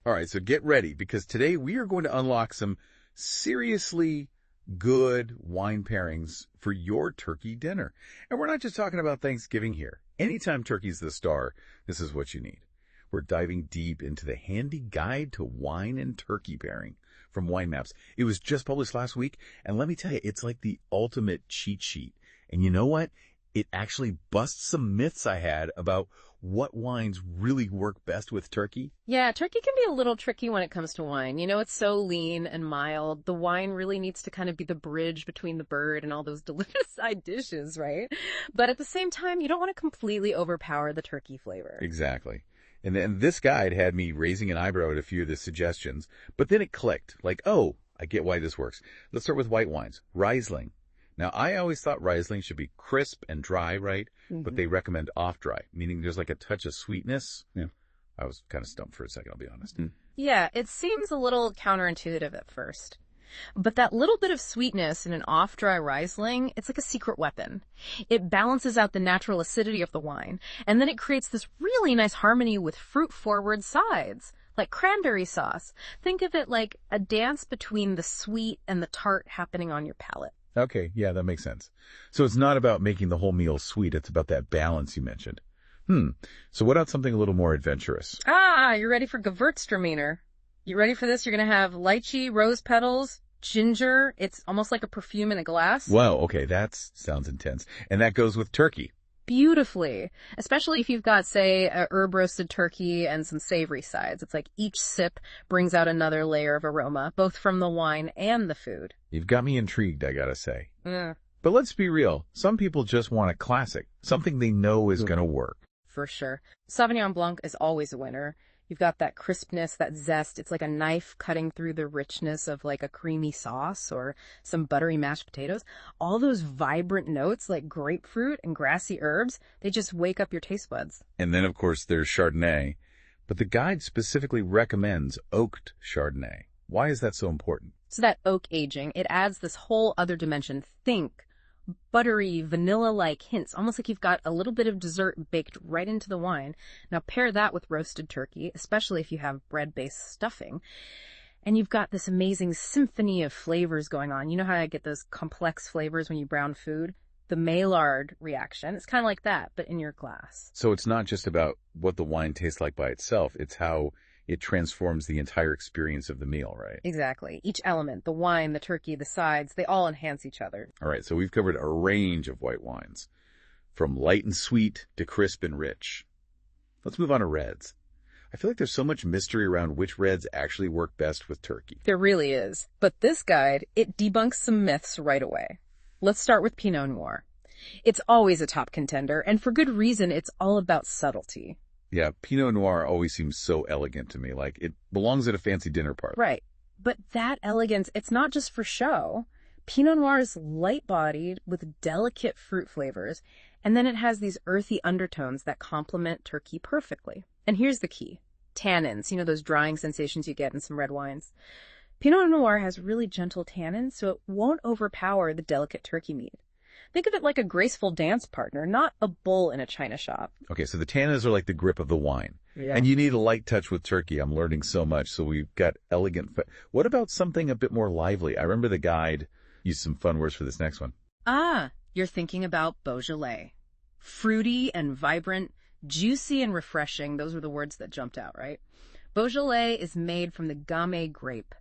All right, so get ready because today we are going to unlock some seriously good wine pairings for your turkey dinner. And we're not just talking about Thanksgiving here. Anytime turkey's the star, this is what you need. We're diving deep into the handy guide to wine and turkey pairing from WineMaps. It was just published last week, and let me tell you, it's like the ultimate cheat sheet. And you know what? It actually busts some myths I had about what wines really work best with turkey. Yeah, turkey can be a little tricky when it comes to wine. You know, it's so lean and mild. The wine really needs to kind of be the bridge between the bird and all those delicious side dishes, right? But at the same time, you don't want to completely overpower the turkey flavor. Exactly. And then this guide had me raising an eyebrow at a few of the suggestions, but then it clicked. Like, oh, I get why this works. Let's start with white wines. Riesling. Now, I always thought Riesling should be crisp and dry, right? Mm-hmm. But they recommend off-dry, meaning there's like a touch of sweetness. Yeah. I was kind of stumped for a second, I'll be honest. Mm. Yeah, it seems a little counterintuitive at first. But that little bit of sweetness in an off-dry Riesling, it's like a secret weapon. It balances out the natural acidity of the wine, and then it creates this really nice harmony with fruit-forward sides, like cranberry sauce. Think of it like a dance between the sweet and the tart happening on your palate. Okay, yeah, that makes sense. So it's not about making the whole meal sweet, it's about that balance you mentioned. So what about something a little more adventurous? You're ready for Gewürztraminer. You ready for this? You're going to have lychee, rose petals, ginger. It's almost like a perfume in a glass. Wow, okay, that sounds intense. And that goes with turkey. Beautifully, especially if you've got, say, a herb-roasted turkey and some savory sides. It's like each sip brings out another layer of aroma, both from the wine and the food. You've got me intrigued, I gotta say. Yeah. But let's be real. Some people just want a classic, something they know is gonna work. For sure. Sauvignon Blanc is always a winner. You've got that crispness, that zest. It's like a knife cutting through the richness of like a creamy sauce or some buttery mashed potatoes. All those vibrant notes like grapefruit and grassy herbs, they just wake up your taste buds. And then, of course, there's Chardonnay. But the guide specifically recommends oaked Chardonnay. Why is that so important? So that oak aging, it adds this whole other dimension. Think buttery, vanilla-like hints, almost like you've got a little bit of dessert baked right into the wine. Now pair that with roasted turkey, especially if you have bread-based stuffing, and you've got this amazing symphony of flavors going on. You know how I get those complex flavors when you brown food? The Maillard reaction, it's kind of like that, but in your glass. So it's not just about what the wine tastes like by itself, it's how it transforms the entire experience of the meal, right? Exactly. Each element, the wine, the turkey, the sides, they all enhance each other. All right, so we've covered a range of white wines, from light and sweet to crisp and rich. Let's move on to reds. I feel like there's so much mystery around which reds actually work best with turkey. There really is. But this guide, it debunks some myths right away. Let's start with Pinot Noir. It's always a top contender, and for good reason. It's all about subtlety. Yeah, Pinot Noir always seems so elegant to me, like it belongs at a fancy dinner party. Right. But that elegance, it's not just for show. Pinot Noir is light-bodied with delicate fruit flavors, and then it has these earthy undertones that complement turkey perfectly. And here's the key. Tannins, you know, those drying sensations you get in some red wines. Pinot Noir has really gentle tannins, so it won't overpower the delicate turkey meat. Think of it like a graceful dance partner, not a bull in a china shop. Okay, so the tannins are like the grip of the wine. Yeah. And you need a light touch with turkey. I'm learning so much. So we've got elegant. What about something a bit more lively? I remember the guide used some fun words for this next one. You're thinking about Beaujolais. Fruity and vibrant, juicy and refreshing. Those were the words that jumped out, right? Beaujolais is made from the Gamay grape.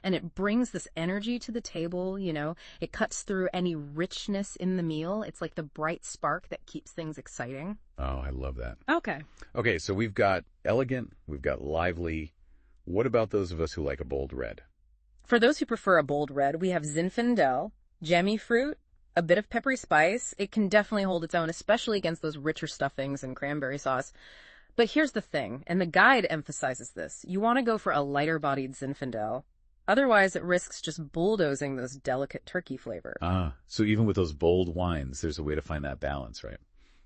And it brings this energy to the table, you know. It cuts through any richness in the meal. It's like the bright spark that keeps things exciting. Oh, I love that. Okay, so we've got elegant, we've got lively. What about those of us who like a bold red? For those who prefer a bold red, we have Zinfandel, jammy fruit, a bit of peppery spice. It can definitely hold its own, especially against those richer stuffings and cranberry sauce. But here's the thing, and the guide emphasizes this. You want to go for a lighter-bodied Zinfandel. Otherwise, it risks just bulldozing those delicate turkey flavors. So even with those bold wines, there's a way to find that balance, right?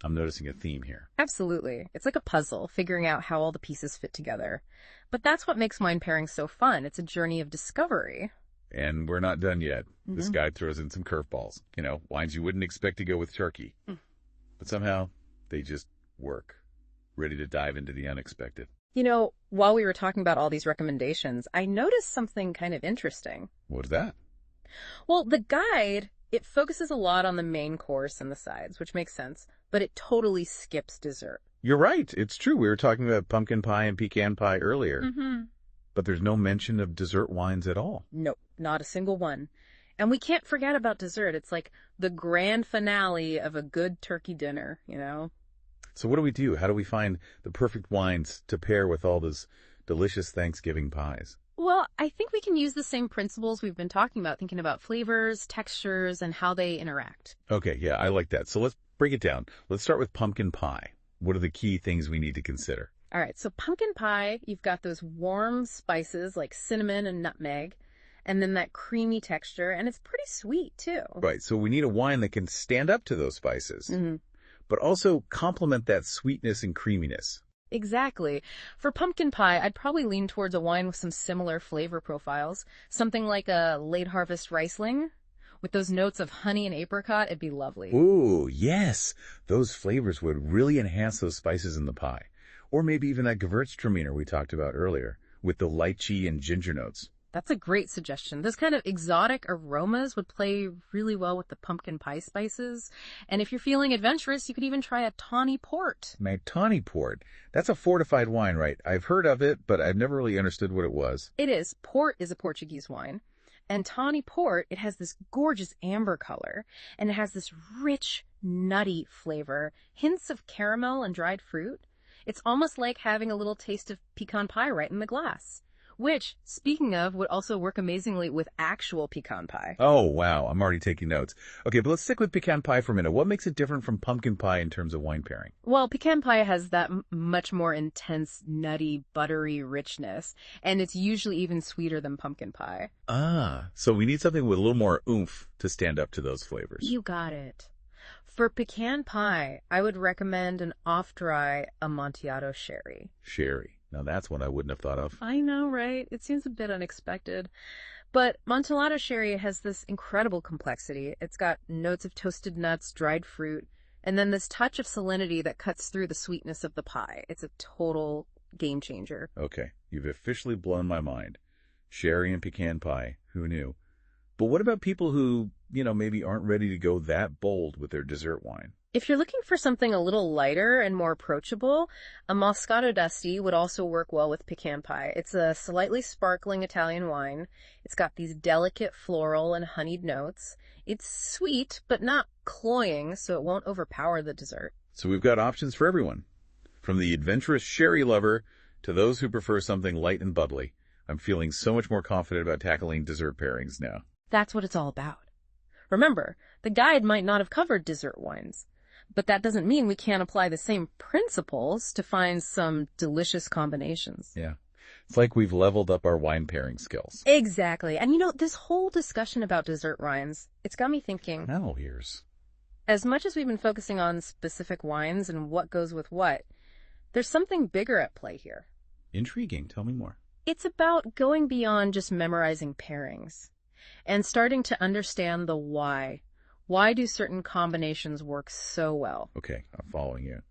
I'm noticing a theme here. Absolutely. It's like a puzzle, figuring out how all the pieces fit together. But that's what makes wine pairing so fun. It's a journey of discovery. And we're not done yet. Mm-hmm. This guide throws in some curveballs. You know, wines you wouldn't expect to go with turkey. But somehow, they just work. Ready to dive into the unexpected. While we were talking about all these recommendations, I noticed something kind of interesting. What's that? Well, the guide, it focuses a lot on the main course and the sides, which makes sense, but it totally skips dessert. You're right. It's true. We were talking about pumpkin pie and pecan pie earlier. Mm-hmm. But there's no mention of dessert wines at all. Nope, not a single one. And we can't forget about dessert. It's like the grand finale of a good turkey dinner, So what do we do? How do we find the perfect wines to pair with all those delicious Thanksgiving pies? Well, I think we can use the same principles we've been talking about, thinking about flavors, textures, and how they interact. Okay, yeah, I like that. So let's break it down. Let's start with pumpkin pie. What are the key things we need to consider? All right, so pumpkin pie, you've got those warm spices like cinnamon and nutmeg, and then that creamy texture, and it's pretty sweet, too. Right, so we need a wine that can stand up to those spices, but also complement that sweetness and creaminess. Exactly. For pumpkin pie, I'd probably lean towards a wine with some similar flavor profiles. Something like a late harvest Riesling. With those notes of honey and apricot, it'd be lovely. Ooh, yes. Those flavors would really enhance those spices in the pie. Or maybe even that Gewürztraminer we talked about earlier, with the lychee and ginger notes. That's a great suggestion. This kind of exotic aromas would play really well with the pumpkin pie spices. And if you're feeling adventurous, you could even try a tawny port. My tawny port. That's a fortified wine, right? I've heard of it, but I've never really understood what it was. It is. Port is a Portuguese wine. And tawny port, it has this gorgeous amber color. And it has this rich, nutty flavor. Hints of caramel and dried fruit. It's almost like having a little taste of pecan pie right in the glass. Which, speaking of, would also work amazingly with actual pecan pie. Oh, wow. I'm already taking notes. Okay, but let's stick with pecan pie for a minute. What makes it different from pumpkin pie in terms of wine pairing? Well, pecan pie has that much more intense, nutty, buttery richness, and it's usually even sweeter than pumpkin pie. Ah, so we need something with a little more oomph to stand up to those flavors. You got it. For pecan pie, I would recommend an off-dry Amontillado sherry. Sherry. Now that's what I wouldn't have thought of. I know, right? It seems a bit unexpected. But Amontillado sherry has this incredible complexity. It's got notes of toasted nuts, dried fruit, and then this touch of salinity that cuts through the sweetness of the pie. It's a total game changer. Okay, you've officially blown my mind. Sherry and pecan pie. Who knew? But what about people who, maybe aren't ready to go that bold with their dessert wine? If you're looking for something a little lighter and more approachable, a Moscato d'Asti would also work well with pecan pie. It's a slightly sparkling Italian wine. It's got these delicate floral and honeyed notes. It's sweet, but not cloying, so it won't overpower the dessert. So we've got options for everyone. From the adventurous sherry lover to those who prefer something light and bubbly. I'm feeling so much more confident about tackling dessert pairings now. That's what it's all about. Remember, the guide might not have covered dessert wines. But that doesn't mean we can't apply the same principles to find some delicious combinations. Yeah. It's like we've leveled up our wine pairing skills. Exactly. And this whole discussion about dessert wines, it's got me thinking. Now here's. As much as we've been focusing on specific wines and what goes with what, there's something bigger at play here. Intriguing. Tell me more. It's about going beyond just memorizing pairings and starting to understand the why. Why do certain combinations work so well? Okay, I'm following you.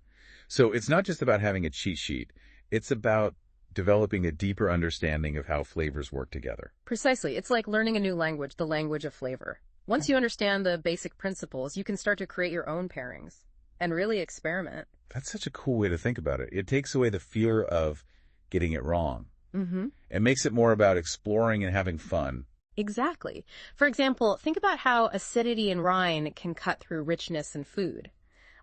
So it's not just about having a cheat sheet. It's about developing a deeper understanding of how flavors work together. Precisely. It's like learning a new language, the language of flavor. Once you understand the basic principles, you can start to create your own pairings and really experiment. That's such a cool way to think about it. It takes away the fear of getting it wrong. Mm-hmm. It makes it more about exploring and having fun. Exactly. For example, think about how acidity in wine can cut through richness in food.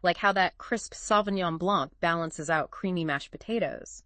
Like how that crisp Sauvignon Blanc balances out creamy mashed potatoes.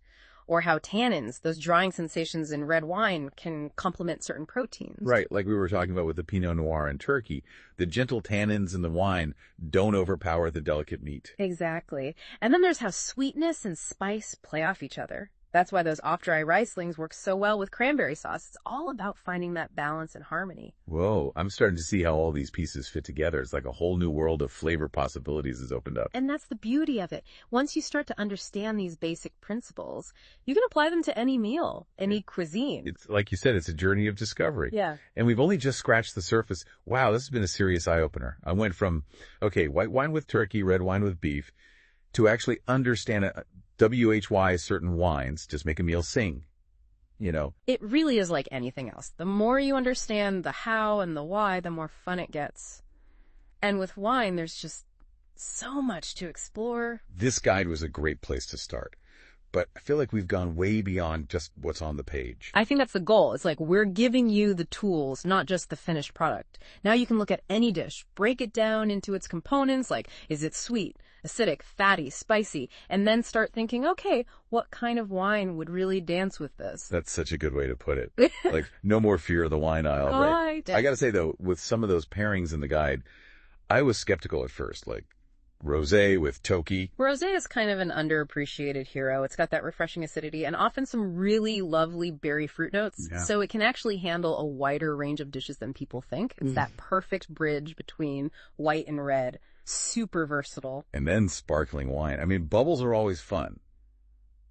Or how tannins, those drying sensations in red wine, can complement certain proteins. Right, like we were talking about with the Pinot Noir in Turkey. The gentle tannins in the wine don't overpower the delicate meat. Exactly. And then there's how sweetness and spice play off each other. That's why those off-dry Rieslings work so well with cranberry sauce. It's all about finding that balance and harmony. Whoa, I'm starting to see how all these pieces fit together. It's like a whole new world of flavor possibilities has opened up. And that's the beauty of it. Once you start to understand these basic principles, you can apply them to any meal, any cuisine. It's like you said, it's a journey of discovery. Yeah. And we've only just scratched the surface. Wow, this has been a serious eye-opener. I went from, okay, white wine with turkey, red wine with beef, to actually understand WHY certain wines just make a meal sing, It really is like anything else. The more you understand the how and the why, the more fun it gets. And with wine, there's just so much to explore. This guide was a great place to start. But I feel like we've gone way beyond just what's on the page. I think that's the goal. It's like we're giving you the tools, not just the finished product. Now you can look at any dish, break it down into its components, like is it sweet, acidic, fatty, spicy, and then start thinking, okay, what kind of wine would really dance with this? That's such a good way to put it. Like, no more fear of the wine aisle, right? I gotta say, though, with some of those pairings in the guide, I was skeptical at first, like rosé with Toki. Rosé is kind of an underappreciated hero. It's got that refreshing acidity and often some really lovely berry fruit notes. Yeah. So it can actually handle a wider range of dishes than people think. It's that perfect bridge between white and red. Super versatile. And then sparkling wine. I mean, bubbles are always fun,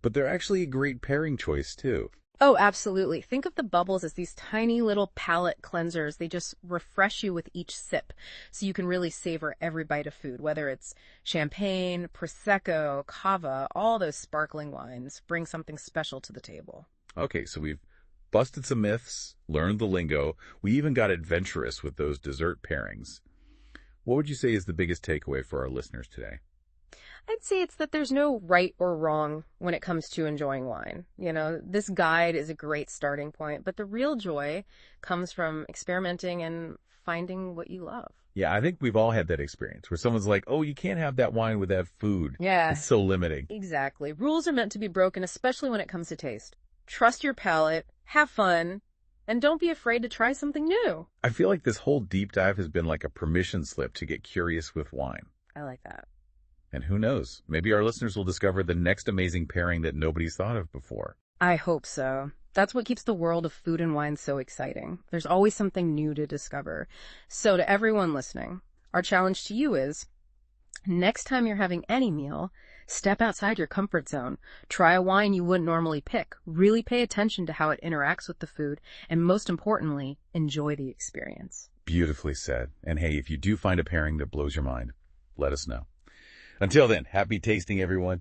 but they're actually a great pairing choice, too. Oh, absolutely. Think of the bubbles as these tiny little palate cleansers. They just refresh you with each sip, so you can really savor every bite of food, whether it's champagne, prosecco, cava, all those sparkling wines bring something special to the table. Okay, so we've busted some myths, learned the lingo. We even got adventurous with those dessert pairings. What would you say is the biggest takeaway for our listeners today? I'd say it's that there's no right or wrong when it comes to enjoying wine. This guide is a great starting point, but the real joy comes from experimenting and finding what you love. Yeah, I think we've all had that experience where someone's like, oh, you can't have that wine with that food. Yeah. It's so limiting. Exactly. Rules are meant to be broken, especially when it comes to taste. Trust your palate, have fun, and don't be afraid to try something new. I feel like this whole deep dive has been like a permission slip to get curious with wine. I like that. And who knows, maybe our listeners will discover the next amazing pairing that nobody's thought of before. I hope so. That's what keeps the world of food and wine so exciting. There's always something new to discover. So to everyone listening, our challenge to you is, next time you're having any meal, step outside your comfort zone. Try a wine you wouldn't normally pick. Really pay attention to how it interacts with the food. And most importantly, enjoy the experience. Beautifully said. And hey, if you do find a pairing that blows your mind, let us know. Until then, happy tasting, everyone.